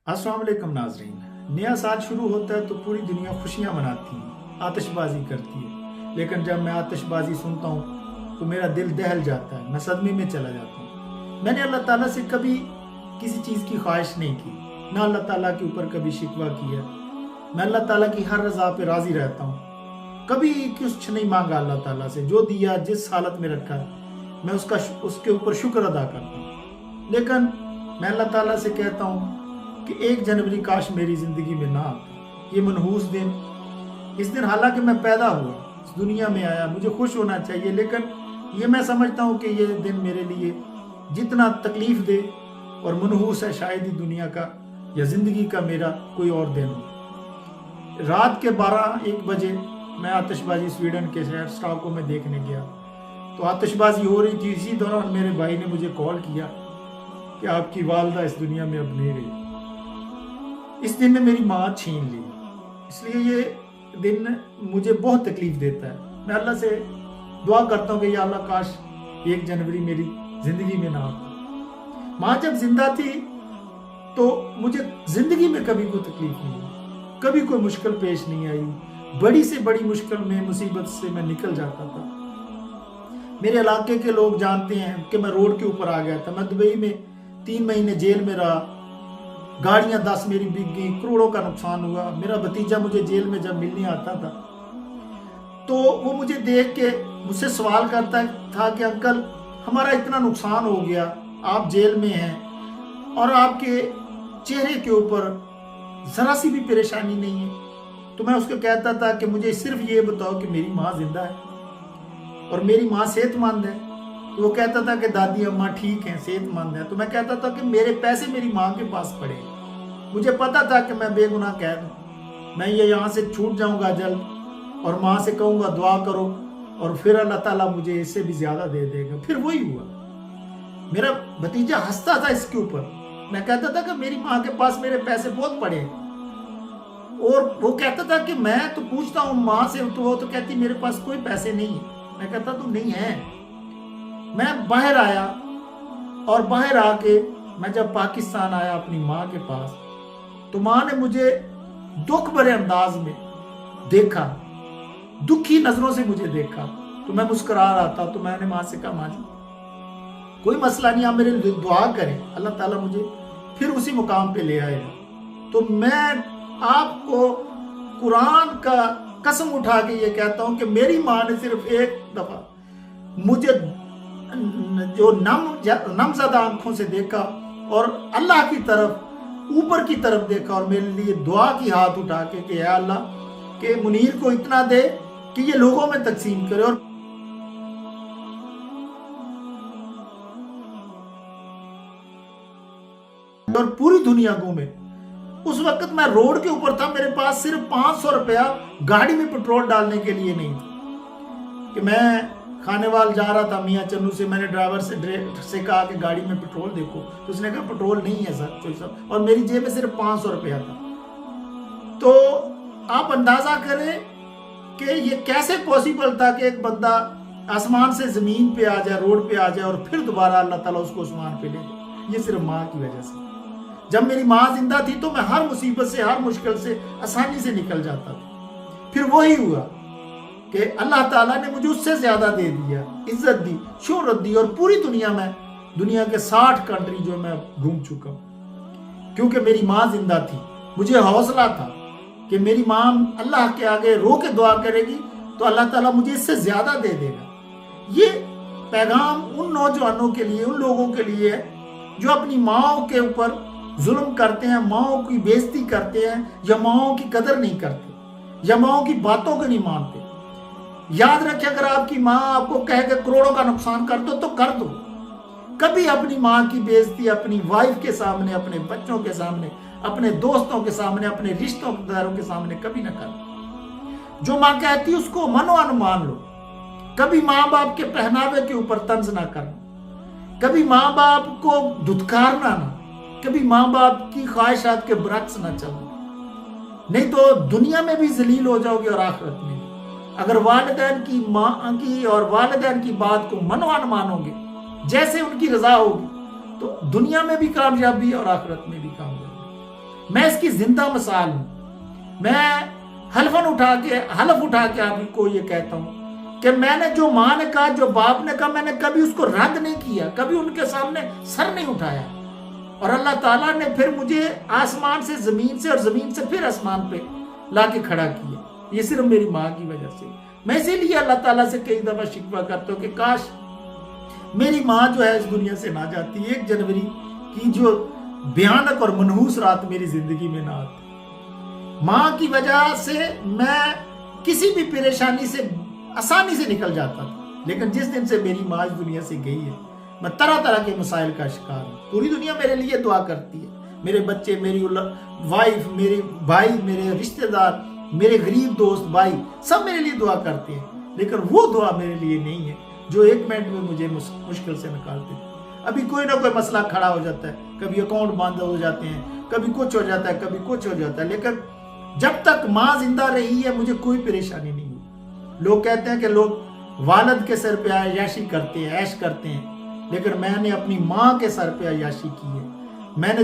अस्सलाम वालेकुम नाजरीन। नया साल शुरू होता है तो पूरी दुनिया खुशियाँ मनाती है, आतिशबाजी करती है। लेकिन जब मैं आतिशबाजी सुनता हूँ तो मेरा दिल दहल जाता है, मैं सदमे में चला जाता हूँ। मैंने अल्लाह ताला से कभी किसी चीज़ की ख्वाहिश नहीं की, ना अल्लाह ताला के ऊपर कभी शिकवा किया। मैं अल्लाह ताला की हर रज़ा पे राज़ी रहता हूँ, कभी कुछ नहीं मांगा अल्लाह ताला से। जो दिया, जिस हालत में रखा मैं उसके ऊपर शुक्र अदा करता हूँ। लेकिन मैं अल्लाह ताला से कहता हूँ कि 1 जनवरी काश मेरी ज़िंदगी में ना आता। ये मनहूस दिन, इस दिन हालांकि मैं पैदा हुआ, इस दुनिया में आया, मुझे खुश होना चाहिए, लेकिन ये मैं समझता हूँ कि ये दिन मेरे लिए जितना तकलीफ़ दे और मनहूस है शायद ही दुनिया का या ज़िंदगी का मेरा कोई और दिन हो। रात के 12-1 बजे मैं आतिशबाजी स्वीडन के शहर स्टॉकहोम में देखने गया, तो आतिशबाजी हो रही थी। इसी दौरान मेरे भाई ने मुझे कॉल किया कि आपकी वालदा इस दुनिया में अब नहीं रही। इस दिन ने मेरी माँ छीन ली, इसलिए ये दिन मुझे बहुत तकलीफ देता है। मैं अल्लाह से दुआ करता हूँ कि या अल्लाह काश 1 जनवरी मेरी ज़िंदगी में ना आता। माँ जब जिंदा थी तो मुझे ज़िंदगी में कभी कोई तकलीफ नहीं हुई, कभी कोई मुश्किल पेश नहीं आई। बड़ी से बड़ी मुश्किल में, मुसीबत से मैं निकल जाता था। मेरे इलाके के लोग जानते हैं कि मैं रोड के ऊपर आ गया था। मैं दुबई में 3 महीने जेल में रहा, गाड़ियां 10 मेरी बिक गई, करोड़ों का नुकसान हुआ। मेरा भतीजा मुझे जेल में जब मिलने आता था तो वो मुझे देख के मुझसे सवाल करता था कि अंकल हमारा इतना नुकसान हो गया, आप जेल में हैं और आपके चेहरे के ऊपर ज़रा सी भी परेशानी नहीं है। तो मैं उसको कहता था कि मुझे सिर्फ ये बताओ कि मेरी माँ जिंदा है और मेरी माँ सेहतमंद है। तो वो कहता था कि दादी अम्मा ठीक हैं, सेहतमंद है। तो मैं कहता था कि मेरे पैसे मेरी माँ के पास पड़े। मुझे पता था कि मैं बेगुनाह कैद हूँ, मैं ये यहाँ से छूट जाऊँगा जल्द और माँ से कहूँगा दुआ करो और फिर अल्लाह ताला मुझे इससे भी ज़्यादा दे देगा। फिर वही हुआ। मेरा भतीजा हंसता था इसके ऊपर। मैं कहता था कि मेरी माँ के पास मेरे पैसे बहुत पड़े और वो कहता था कि मैं तो पूछता हूँ माँ से, तो वो तो कहती मेरे पास कोई पैसे नहीं है। मैं कहता तुम नहीं है। मैं बाहर आया और बाहर आके मैं जब पाकिस्तान आया अपनी माँ के पास, तो माँ ने मुझे दुख भरे अंदाज में देखा, दुखी नजरों से मुझे देखा। तो मैं मुस्कुरा रहा था। तो मैंने माँ से कहा माँ जी कोई मसला नहीं, आप मेरे लिए दुआ करें, अल्लाह ताला मुझे फिर उसी मुकाम पे ले आएगा। तो मैं आपको कुरान का कसम उठा के ये कहता हूँ कि मेरी माँ ने सिर्फ एक दफा मुझे जो नमज़दा आंखों से देखा और अल्लाह की तरफ, ऊपर की तरफ देखा और मेरे लिए दुआ की हाथ उठा के कि या अल्लाह के मुनीर को इतना दे कि ये लोगों में तकसीम करे और पूरी दुनिया घूमे। उस वक्त मैं रोड के ऊपर था, मेरे पास सिर्फ 500 रुपया गाड़ी में पेट्रोल डालने के लिए नहीं था कि मैं खानेवाल जा रहा था मियाँ चन्नू से। मैंने ड्राइवर से कहा कि गाड़ी में पेट्रोल देखो, तो उसने कहा पेट्रोल नहीं है सर कोई सब, और मेरी जेब में सिर्फ 500 रुपया था। तो आप अंदाजा करें कि ये कैसे पॉसिबल था कि एक बंदा आसमान से जमीन पे आ जाए, रोड पे आ जाए और फिर दोबारा अल्लाह ताला उसको आसमान पे ले जाए। ये सिर्फ माँ की वजह से। जब मेरी माँ जिंदा थी तो मैं हर मुसीबत से, हर मुश्किल से आसानी से निकल जाता था। फिर वही हुआ कि अल्लाह ताला ने मुझे उससे ज्यादा दे दिया, इज्जत दी, शोहरत दी और पूरी दुनिया में, दुनिया के 60 कंट्री जो मैं घूम चुका हूं, क्योंकि मेरी माँ जिंदा थी। मुझे हौसला था कि मेरी माँ अल्लाह के आगे रो के दुआ करेगी तो अल्लाह ताला मुझे इससे ज्यादा दे देगा। ये पैगाम उन नौजवानों के लिए, उन लोगों के लिए है जो अपनी माओ के ऊपर जुल्म करते हैं, माओ की बेइज्जती करते हैं या माओ की कदर नहीं करते या माओ की बातों को नहीं मानते। याद रखें, अगर आपकी माँ आपको कहे कि करोड़ों का नुकसान कर दो तो कर दो। कभी अपनी माँ की बेइज्जती अपनी वाइफ के सामने, अपने बच्चों के सामने, अपने दोस्तों के सामने, अपने रिश्तेदारों के सामने कभी ना कर। जो माँ कहती है उसको मनो मान लो। कभी माँ बाप के पहनावे के ऊपर तंज ना करना, कभी माँ बाप को धुतकारना ना, कभी माँ बाप की ख्वाहिशात के बरक्स ना चलना, नहीं तो दुनिया में भी जलील हो जाओगे और आखिरत में। अगर वालिदैन की, माँ की और वालिदैन की बात को मनवान मानोगे, जैसे उनकी रजा होगी, तो दुनिया में भी कामयाबी और आखिरत में भी कामयाबी। میں اس کی زندہ مثال ہوں۔ میں حلف اٹھا کے آپ کو یہ کہتا ہوں کہ میں نے جو ماں نے کہا، جو باپ نے کہا، میں نے کبھی اس کو رد نہیں کیا، کبھی ان کے سامنے سر نہیں اٹھایا۔ اور اللہ تعالیٰ نے پھر مجھے آسمان سے زمین سے اور زمین سے پھر آسمان پہ لا کے کھڑا کیا، یہ صرف میری ماں کی وجہ سے۔ میں اسی لیے اللہ تعالیٰ سے کئی دفعہ شکوہ کرتا ہوں کہ کاش میری ماں جو ہے اس دنیا سے نہ جاتی، 1 جنوری کی جو بھیانک اور منحوس رات میری زندگی میں نہ آتی۔ ماں کی وجہ سے میں کسی بھی پریشانی سے آسانی سے نکل جاتا تھا، لیکن جس دن سے میری ماں اس دنیا سے گئی ہے، میں طرح طرح کے مسائل کا شکار ہوں۔ پوری دنیا میرے لیے دعا کرتی ہے، میرے بچے، میری وائف، میرے بھائی، میرے رشتہ دار، میرے غریب دوست بھائی سب میرے لیے دعا کرتے ہیں، لیکن وہ دعا میرے لیے نہیں ہے جو 1 منٹ میں مجھے مشکل سے نکالتے ہیں۔ ابھی کوئی نہ کوئی مسئلہ کھڑا ہو جاتا ہے، کبھی اکاؤنٹ بند ہو جاتے ہیں، کبھی کچھ ہو جاتا ہے، کبھی کچھ ہو جاتا ہے، لیکن جب تک ماں زندہ رہی ہے مجھے کوئی پریشانی نہیں ہوئی۔ لوگ کہتے ہیں کہ لوگ والد کے سر پہ عیاشی کرتے ہیں، عیش کرتے ہیں، لیکن میں نے اپنی ماں کے سر پہ عیاشی کی ہے۔ میں نے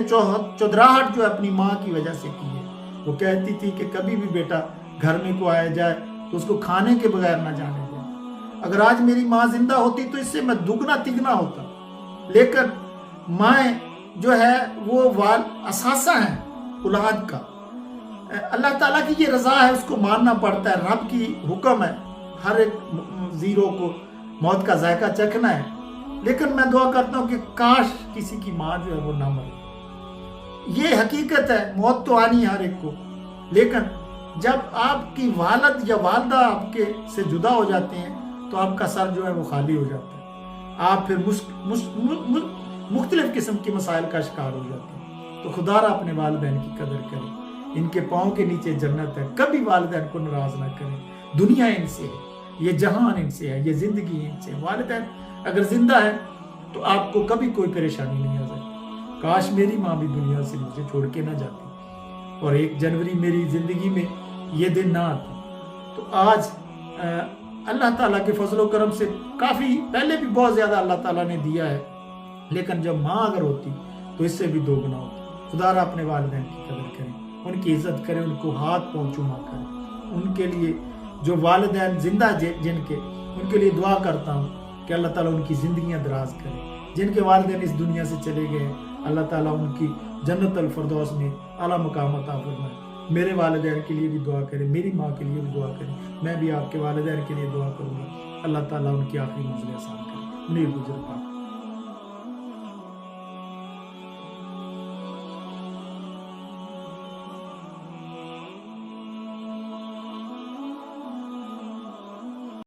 چودراہٹ جو اپنی ماں کی وجہ سے کی ہے۔ وہ کہتی تھی کہ کبھی بھی بیٹا گھر میں کوئی آیا جائے تو اس کو کھانے کے بغیر نہ جانے دیں۔ اگر آج میری ماں زندہ ہوتی تو اس سے میں دگنا تگنا ہوتا، لیکن مائیں جو ہے وہ اثاثہ ہیں اولاد کا۔ اللہ تعالیٰ کی یہ رضا ہے، اس کو ماننا پڑتا ہے، رب کی حکم ہے، ہر ایک زیرو کو موت کا ذائقہ چکھنا ہے۔ لیکن میں دعا کرتا ہوں کہ کاش کسی کی ماں جو ہے وہ نہ مرے۔ یہ حقیقت ہے، موت تو آنی ہے ہر ایک کو، لیکن جب آپ کی والد یا والدہ آپ کے سے جدا ہو جاتے ہیں تو آپ کا سر جو ہے وہ خالی ہو جاتا ہے، آپ پھر مختلف قسم کے مسائل کا شکار ہو جاتے ہیں۔ تو خدا را اپنے والدین کی قدر کریں، ان کے پاؤں کے نیچے جنت ہے، کبھی والدین کو ناراض نہ کریں۔ دنیا ان سے ہے، یہ جہان ان سے ہے، یہ زندگی ان سے ہے۔ والدین اگر زندہ ہے تو آپ کو کبھی کوئی پریشانی نہیں آ سکتی۔ کاش میری ماں بھی دنیا سے مجھے چھوڑ کے نہ جاتی اور 1 جنوری میری زندگی میں یہ دن نہ آتی۔ تو آج اللہ تعالیٰ کے فضل و کرم سے کافی پہلے بھی بہت زیادہ اللہ تعالیٰ نے دیا ہے، لیکن جب ماں اگر ہوتی تو اس سے بھی 2 گنا ہوتا۔ خدا را اپنے والدین کی قدر کریں، ان کی عزت کریں، ان کو ہاتھ پاؤں چوما کریں۔ ان کے لیے جو والدین زندہ جن کے، ان کے لیے دعا کرتا ہوں کہ اللہ تعالیٰ ان کی زندگیاں دراز کرے۔ جن کے والدین اس دنیا سے چلے گئے، اللہ تعالیٰ ان کی جنت الفردوس میں اعلیٰ مقام عطا فرمائے۔ میرے والدین کے لیے بھی دعا کریں، میری ماں کے لیے بھی دعا کریں، میں بھی آپ کے والدین کے لیے دعا کروں گا۔ اللہ تعالیٰ ان کی آخری منزل آسان کرے۔ منیر گجر پاک۔